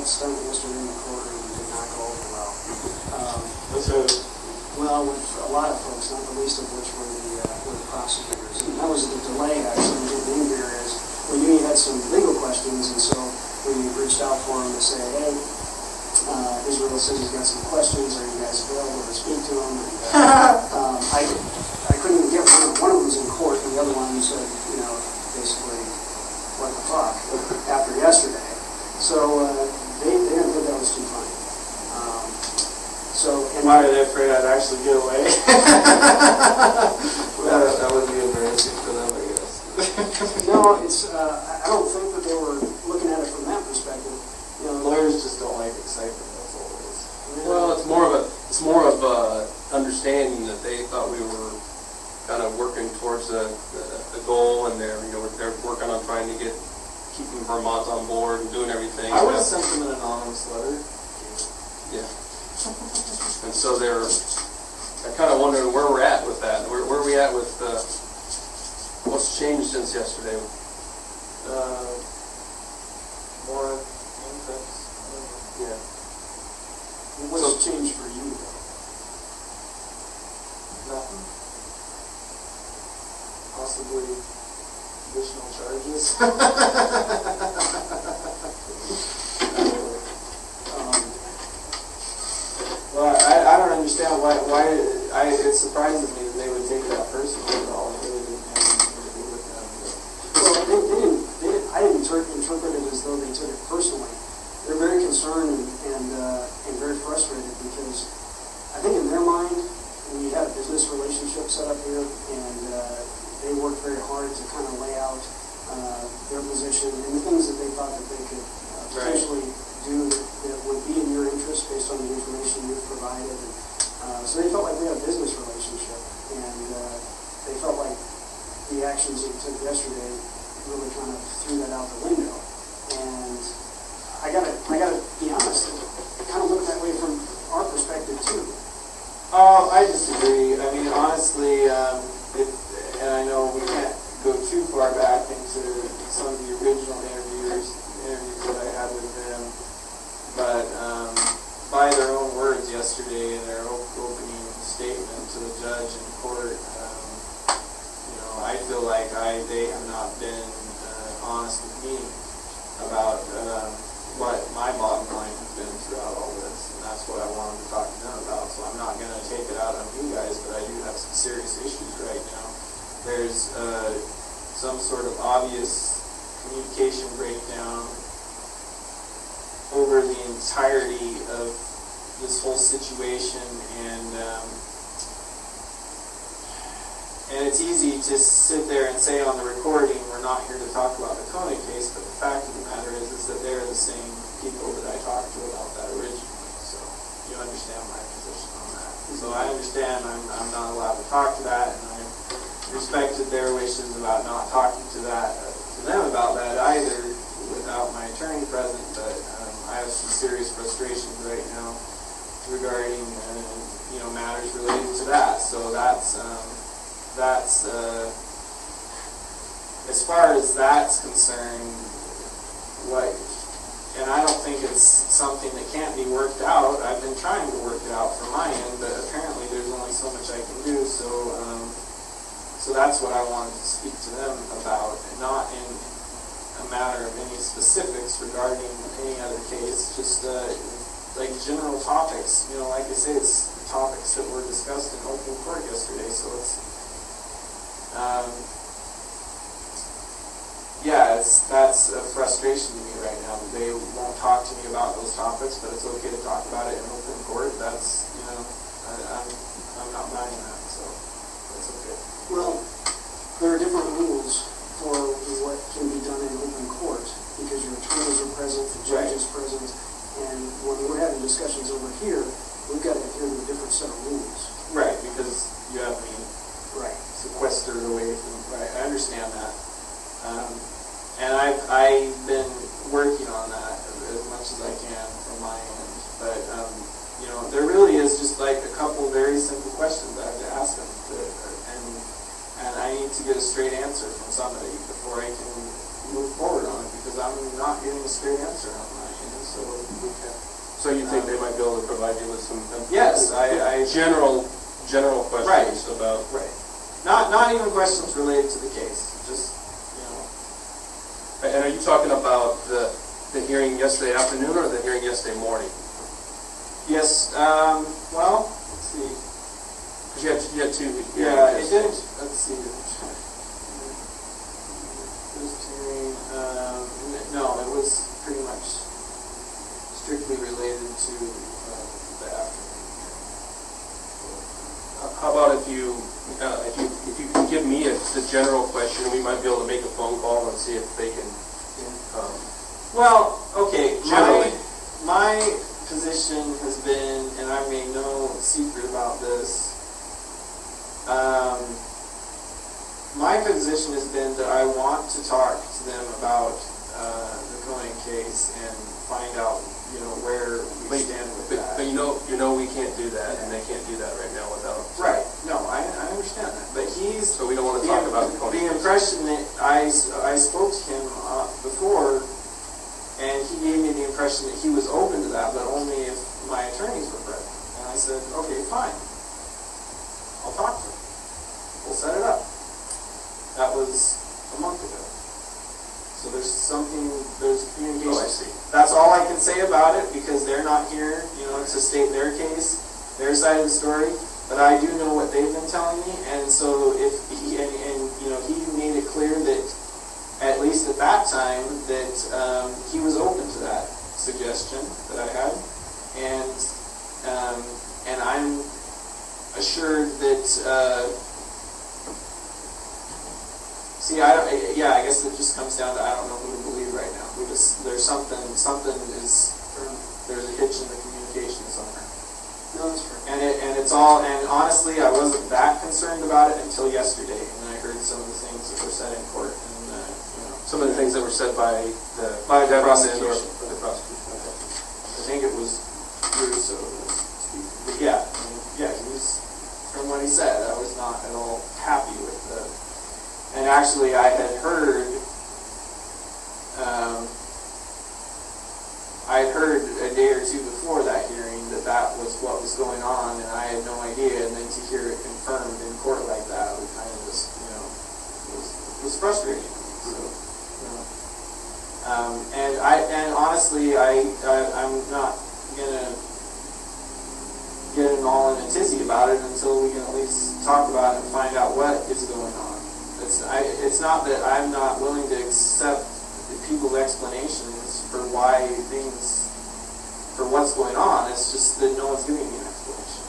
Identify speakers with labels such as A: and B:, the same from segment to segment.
A: stunt yesterday in the courtroom did not go over well.
B: What's that?
A: Well, with a lot of folks, not the least of which were the prosecutors. And that was the delay actually getting in here is we knew you had some legal questions, and so we reached out for him to say, hey, Israel says he's got some questions. Are you guys available to speak to him? And, I couldn't even get one. One of them was in court, and the other one said, basically, what the fuck, after yesterday. So they didn't think that was too funny.
B: Why are they afraid I'd actually get away? that would be embarrassing for them, I guess.
A: No, it's. I don't think that they were looking at it from that perspective.
B: Lawyers just don't like excitement. That's all it is.
C: Well, it's more of a understanding that they thought we were kind of working towards a goal, and they're working on trying to keeping Vermont on board and doing everything.
B: I would have sent them an anonymous letter.
C: Yeah. And so I kind of wondering where we're at with that. Where are we at with what's changed since yesterday?
B: More handcuffs.
C: Yeah.
A: What's changed for you?
B: Nothing. Possibly additional charges. Well, I don't understand why it surprises me that they would take that personally at all. It really didn't have anything to do with them.
A: Well, I didn't interpret it as though they took it personally. They're very concerned and very frustrated because I think in their mind we had a business relationship set up here, and they worked very hard to kind of lay out their position and the things that they thought that they could potentially do that would be in your interest based on the information you've provided. And, so they felt like we had a business relationship, and they felt like the actions that we took yesterday really kind of threw that out the window. And I gotta be honest, it kind of looked that way from our perspective too.
B: I disagree. I mean, honestly, and I know we can't go too far back into some of the original interviews that I had with them, but by their own words yesterday in their opening statement to the judge in court, I feel like they have not been honest with me about what my bottom line has been throughout all this, and that's what I wanted to talk to them about. So I'm not going to take it out on you guys, but I do have some serious issues right now. There's some sort of obvious communication breakdown over the entirety of this whole situation, and it's easy to sit there and say on the recording, we're not here to talk about the Koenig case, but the fact of the matter is that they're the same people that I talked to about that originally. So you understand my position on that. So I understand I'm not allowed to talk to that, and I respected their wishes about not talking to them about that either without my attorney present, but I have some serious frustrations right now regarding matters related to that. So that's as far as that's concerned, and I don't think it's something that can't be worked out. I've been trying to work it out from my end, but apparently there's only so much I can do. So that's what I wanted to speak to them about, and not in a matter of any specifics regarding any other case, just like general topics. Like I say, it's topics that were discussed in open court yesterday, so it's that's a frustration to me right now that they won't talk to me about those topics, but it's okay to talk about it in open court. That's I'm not buying that, so that's okay.
A: Well, there are different rules for what can be done in open court because your attorneys are present, the judge is present, and when we're having discussions over here, we've got to adhere to a different set of rules.
B: Right, because you have me sequestered away from. Right, I understand that, and I've been working on that as much as I can from my end. But there really is just like a couple very simple questions I have to ask them, and I need to get a straight answer from somebody before I can move forward on it, because I'm not getting a straight answer on my end. So
C: Okay. So you think they might be able to provide you with some
B: Yes, I
C: general questions about
B: right. Not even questions related to the case. Just
C: And are you talking about the hearing yesterday afternoon or the hearing yesterday morning?
B: Yes. Well, let's see.
C: Because you had two hearings.
B: Yeah, it did. Let's see. First hearing. No, it was pretty much strictly related to the afternoon.
C: How about if you can give me the general question, we might be able to make a phone call and see if they can.
B: Well, okay.
C: Generally.
B: My position has been, and I made no secret about this. My position has been that I want to talk to them about the Cohen case and find out, where we stand with that.
C: But you know we can't do that, and they can't do that right now without.
B: Right. No, I understand that. But
C: So we don't want to talk about the Cohen case.
B: The impression that I spoke to him before, and he gave me the impression that he was open to that, but only if my attorneys were present. And I said, okay, fine. I'll talk to him. We'll set it up. That was a month ago. So there's communication.
C: Oh, I see.
B: That's all I can say about it, because they're not here, to state their case, their side of the story. But I do know what they've been telling me, and so if he he made it clear that, at least at that time, that he was open to that suggestion that I had, and I'm assured that. I guess it just comes down to I don't know who to believe right now. There's there's a hitch in the communication somewhere.
A: No, that's fair.
B: And it's all, and honestly, I wasn't that concerned about it until yesterday, and I heard some of the things that were said in court, and
C: Some of the things that were said by the
B: prosecution.
C: Or the prosecution. Okay.
B: I think it was Russo. But he was, from what he said, I was not at all happy with the. And actually, I had heard a day or two before that hearing that was what was going on, and I had no idea. And then to hear it confirmed in court like that, was kind of just, was frustrating. So, and honestly, I'm not gonna get all in a tizzy about it until we can at least talk about it and find out what is going on. It's not that I'm not willing to accept people's explanations for what's going on. It's just that no one's giving me an explanation.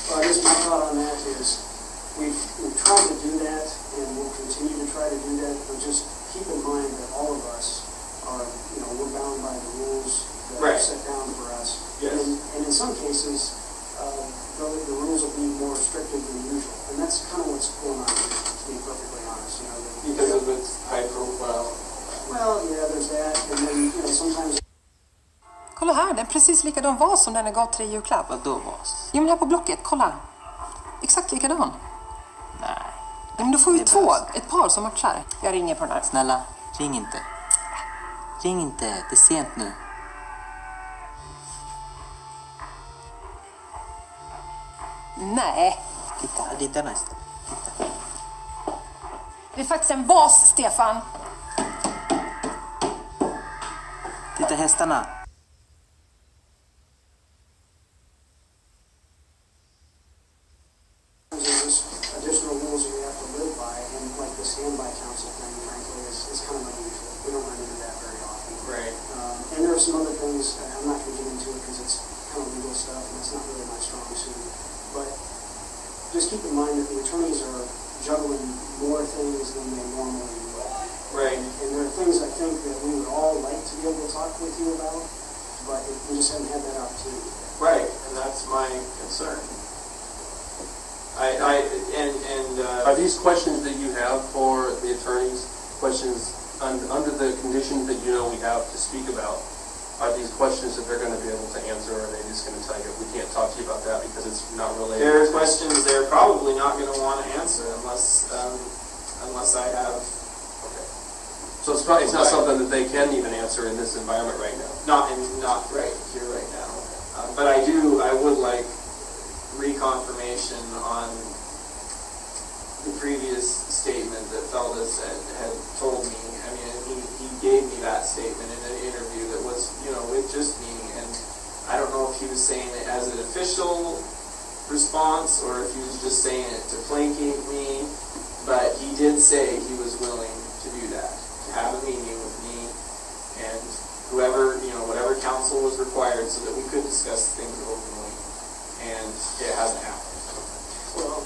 A: Well, I guess my thought on that is we've tried to do that, and we'll continue to try to do that, but just keep in mind that all of us are, we're bound by the rules that are set down for us.
B: Yes.
A: And in some cases, the rules will be more restrictive than usual, and that's kind of what's going on here, to be perfectly honest.
B: Because of its high profile.
A: Well, yeah, there's that, and then sometimes.
D: Kolla här, den är precis likadan vas som den jag gav till dig i julklapp.
E: Vadå vas?
D: Jo, men här på Blocket, kolla. Exakt likadan.
E: Nej.
D: Men då får vi
E: Det
D: två,
E: behövs.
D: ett par som matchar. Jag ringer på den här.
E: Snälla, ring inte. Ring inte, det är sent nu.
D: Nej,
E: Titta, riddarna är Titta.
D: det är faktiskt en vas, Stefan.
E: Titta hästarna.
A: There's additional rules that we have to live by, and like the standby counsel thing, frankly, is kind of unusual. We don't run into that very often.
B: Right.
A: And there are some other things, I'm not going to get into it because it's kind of legal stuff, and it's not really my strong suit. But just keep in mind that the attorneys are juggling more things than they normally would.
B: Right.
A: And there are things I think that we would all like to be able to talk with you about, but we just haven't had that opportunity.
B: Right, and that's my concern.
C: Are these questions that you have for the attorneys, questions under the conditions that we have to speak about, are these questions that they're going to be able to answer, or are they just going to tell you, we can't talk to you about that because it's not related?
B: There are questions they're probably not going to want to answer unless I have
C: So it's not something that they can even answer in this environment right now.
B: Not right here right now. But I would like reconfirmation on the previous statement that Feldes had told me. I mean, he gave me that statement in an interview that was, with just me, and I don't know if he was saying it as an official response or if he was just saying it to placate me, but he did say he was willing to do that, to have a meeting with me and whoever, whatever counsel was required so that we could discuss things openly, and it hasn't happened.
A: Well,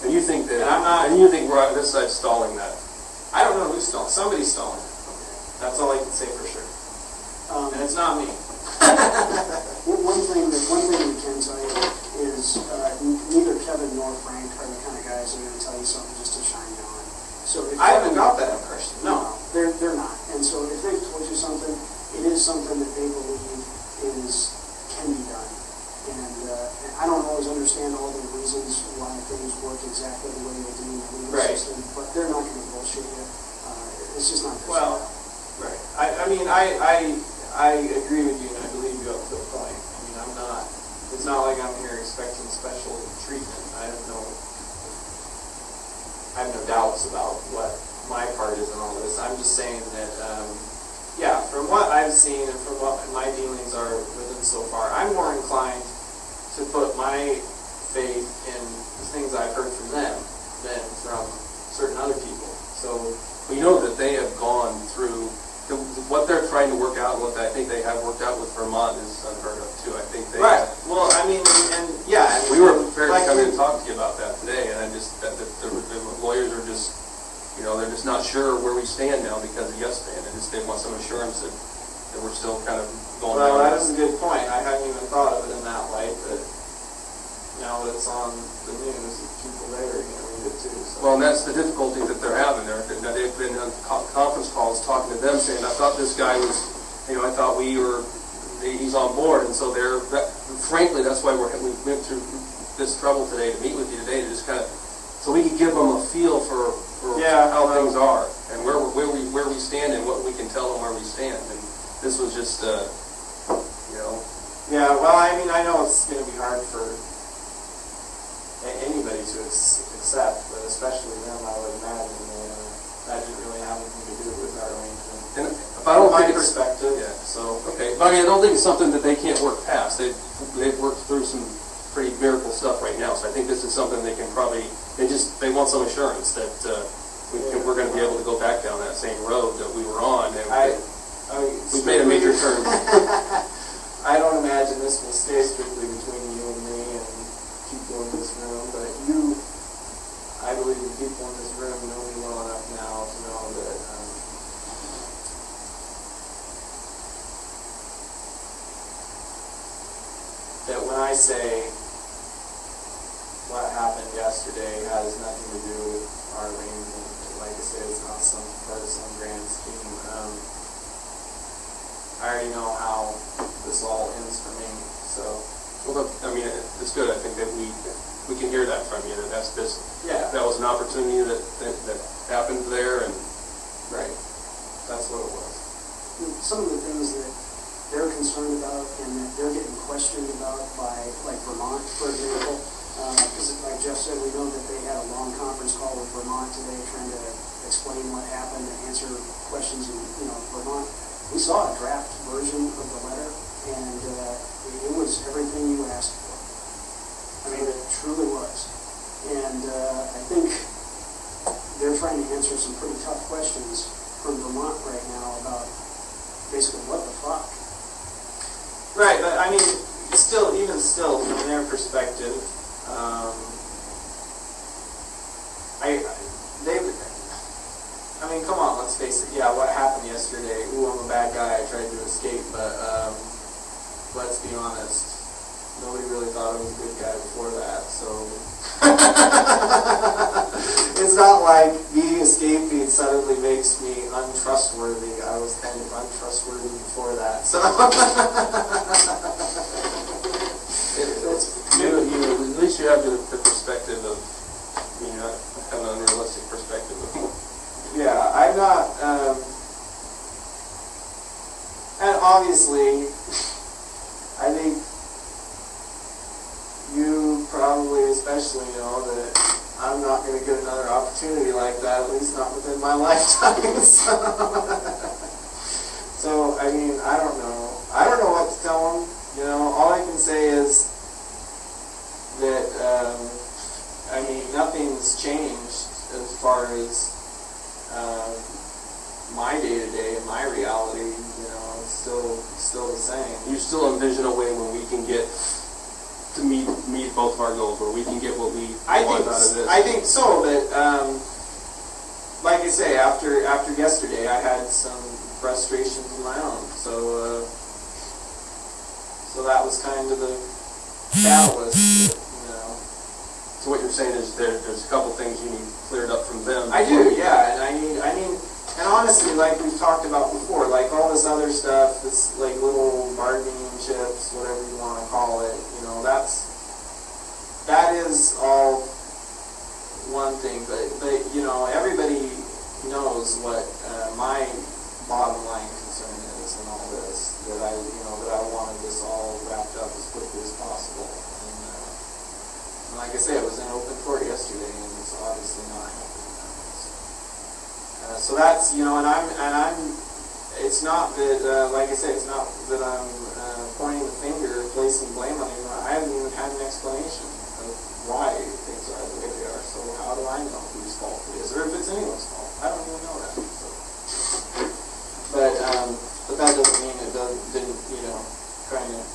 C: and you think that,
B: and I'm not,
C: and you think we're on this side stalling that?
B: I don't know who's stalling. Somebody's stalling it. That's all I can say for sure. And it's not me.
A: One thing we can tell you is neither Kevin nor Frank are the kind of guys that are going to tell you something just to shine you on. So if
B: I haven't got that impression. No,
A: they're not. And so if they've told you something, it is something that they believe can be done. And I don't always understand all the reasons why things work exactly the way they do in the legal system, but they're not going to bullshit you. It's just not their style.
B: Right. I agree with you, and I believe you up to a point. I mean, it's not like I'm here expecting special treatment. I have no doubts about what my part is in all of this. I'm just saying that, from what I've seen and from what my dealings are with him so far, I'm more inclined to put my faith in the things I've heard from them than from certain other people. So,
C: you know that they have gone through what they're trying to work out, what I think they have worked out with Vermont is unheard of too. I think they
B: right. Well, I mean,
C: we were prepared to come in and talk to you about that today, and the lawyers are just, they're just not sure where we stand now because of yesterday, and they want some assurance that we're still kind of going.
B: Well, that is a good point. I hadn't even thought of it in that light, but now that it's on the news, people there are going to read it too. So.
C: Well, and that's the difficulty that they're having there. They've been on conference calls talking to them saying, I thought this guy was, I thought he's on board. And so frankly, that's why we went through this trouble today to meet with you today, to just kind of, so we could give them a feel for how things are and where we stand and what we can tell them where we stand. And this was just,
B: Yeah, well, I mean, I know it's going to be hard for anybody to accept, but especially them, I would imagine. That didn't really have anything to do with our arrangement.
C: And if I don't think
B: perspective.
C: Yeah. So okay, but I don't think it's something that they can't work past. They've worked through some pretty miracle stuff right now. So I think this is something they can probably. They want some assurance that we're going to be able to go back down that same road that we were on. And we've made a major turn.
B: I don't imagine this will stay strictly between you and me and people in this room, but I believe the people in this room know me well enough now to know that when I say what happened yesterday has nothing to do with our arrangement, like I said, it's not some part of some grand scheme. I already know how this all ends for me, so.
C: Well, I mean, it's good. I think that we can hear that from you. That that was an opportunity that happened there, and
B: right, that's what it was.
A: Some of the things that they're concerned about and that they're getting questioned about by, like Vermont, for example, because like Jeff said, we know that they had a long conference call with Vermont today, trying to explain what happened and answer questions in Vermont. We saw a draft version of the letter, and it was everything you asked for. I mean, it truly was. And I think they're trying to answer some pretty tough questions from Vermont right now about basically what the fuck.
B: Right, but I mean, even still, from their perspective, I mean, come on, let's face it. Yeah, what happened yesterday? Ooh, I'm a bad guy. I tried to escape, but let's be honest. Nobody really thought I was a good guy before that, so it's not like being escaping suddenly makes me untrustworthy. I was kind of untrustworthy before that, so.
C: At least you have the perspective of, kind of an unrealistic perspective of.
B: Yeah, I'm not. obviously, I think you probably especially know that I'm not going to get another opportunity like that, at least not within my lifetime. So, I mean, I don't know. I don't know what to tell them. You know, all I can say is that, I mean, nothing's changed as far as my day-to-day and my reality. You know, it's still the same.
C: You still envision a way when we can get to meet both of our goals, where we can get what we want out of this?
B: I think so, but like I say, after yesterday, I had some frustrations of my own. So that was kind of the catalyst. You know.
C: So what you're saying is there's a couple things you need cleared up from them.
B: I do, yeah, and I mean, and honestly, like we've talked about before, like all this other stuff, this like little bargaining chips, whatever you want to call it, you know, that is all one thing, but you know, everybody knows what my bottom line concern is in all this, that I wanted this all wrapped up as quickly as possible, and like I say, it was in open court yesterday, and it's obviously not happening now. So that's, you know, and I'm, it's not that, like I say, it's not that I'm pointing the finger, placing blame on anyone. I haven't even had an explanation of why things are the way they are. So how do I know whose fault it is, or if it's anyone's fault? I don't even know that. So. But that doesn't mean it didn't, you know, kind of,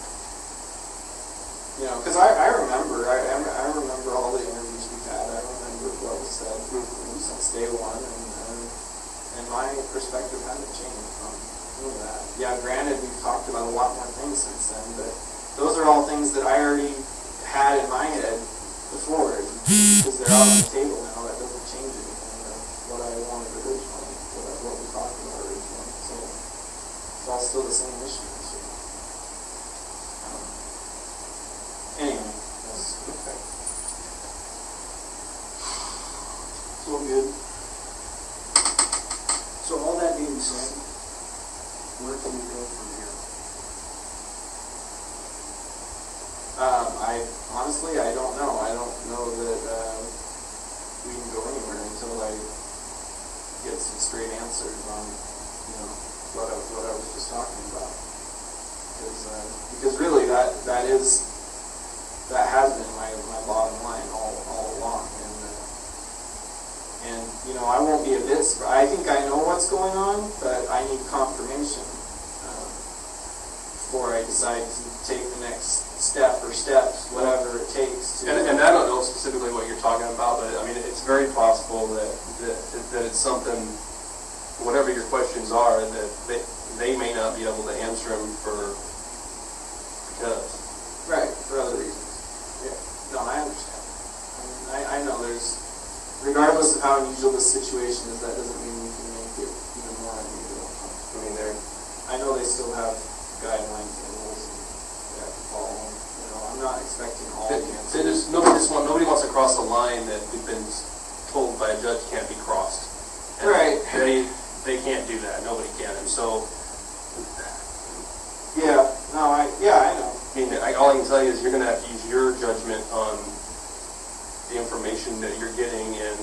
B: you know, because I remember all the interviews we've had. I remember what was said since day one, and my perspective hasn't changed from any of that. Yeah, granted, we've talked about a lot more things since then, but those are all things that I already had in my head before, because they're out on the table now. That doesn't change anything of what I wanted originally, what we talked about originally. So it's all still the same issue. So. Anyway, that's okay. It's all good.
A: So all that being said, where can we go from here?
B: Honestly, I don't know. I don't know that we can go anywhere until I get some straight answers on, you know, what I was just talking about. Because really, that has been my bottom line all along. And you know, I won't be a bit surprised. I think I know what's going on, but I need confirmation before I decide to take the next step or steps, whatever it takes to.
C: And I don't know specifically what you're talking about, but I mean, it's very possible that it's something, whatever your questions are, that they may not be able to answer them because.
B: Right, for other reasons. Yeah. No, I understand. I know there's. Regardless of how unusual this situation is, that doesn't mean we can make it even more unusual. I mean, I know they still have guidelines and rules they have to follow. You know, I'm not expecting all the answers.
C: Nobody wants to cross a line that we've been told by a judge can't be crossed. And
B: right.
C: They can't do that. Nobody can. And so.
B: Yeah. No. I know.
C: I mean, all I can tell you is you're going to have to use your judgment on the information that you're getting and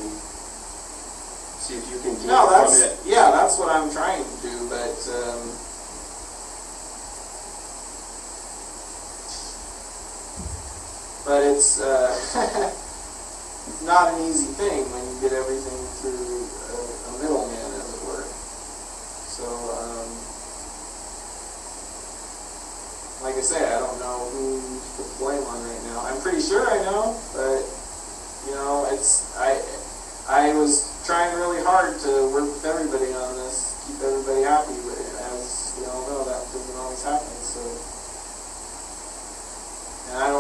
C: see if you can do it.
B: Yeah, that's what I'm trying to do, but it's it's not an easy thing when you get everything through a middleman, as it were. So like I say, I don't know who to blame on right now. I'm pretty sure I know, but you know, I was trying really hard to work with everybody on this, keep everybody happy, but as we all know, that doesn't always happen. So, and I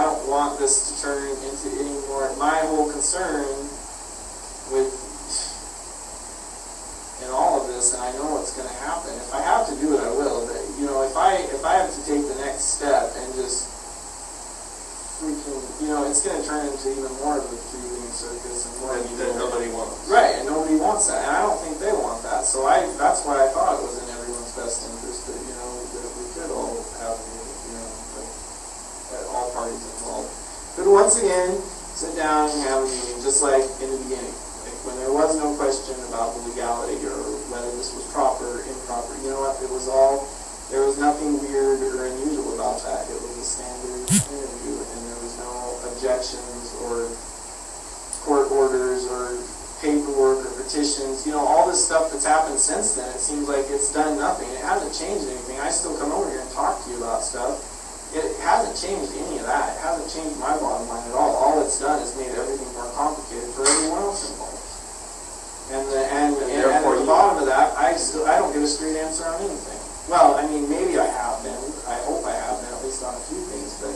B: don't want this to turn into any more. My whole concern with in all of this, and I know what's going to happen. If I have to do it, I will. But you know, if I have to take the next step and just freaking, you know, it's going to turn into even more of a three-wing circus and more
C: that nobody wants.
B: Right, and nobody wants that, and I don't think they want that. So that's why I thought it was in everyone's best interest that, you know, once again sit down and have a meeting, just like in the beginning. Like when there was no question about the legality or whether this was proper, improper. You know what? It was all, there was nothing weird or unusual about that. It was a standard interview, and there was no objections or court orders or paperwork or petitions. You know, all this stuff that's happened since then, it seems like it's done nothing. It hasn't changed anything. I still come over here and talk to you about stuff. It hasn't changed any of that. It hasn't changed my bottom line at all. All it's done is made everything more complicated for everyone else involved. And at the bottom of that, I don't get a straight answer on anything. Well, I mean, maybe I have been. I hope I have been, at least on a few things, but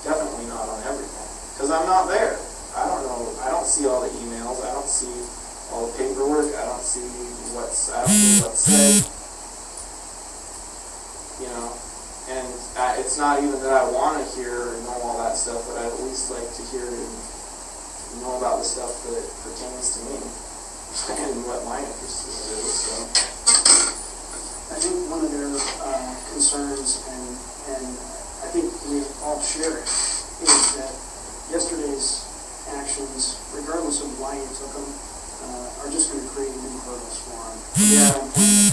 B: definitely not on everything. Because I'm not there. I don't know. I don't see all the emails. I don't see all the paperwork. I don't see what's said. You know, and it's not even that I want to hear or know all that stuff, but I'd at least like to hear and know about the stuff that pertains to me and what my interest is. So.
A: I think one of their concerns, and I think we all share it, is that yesterday's actions, regardless of why you took them, are just going to create new hurdles for them.
B: Yeah.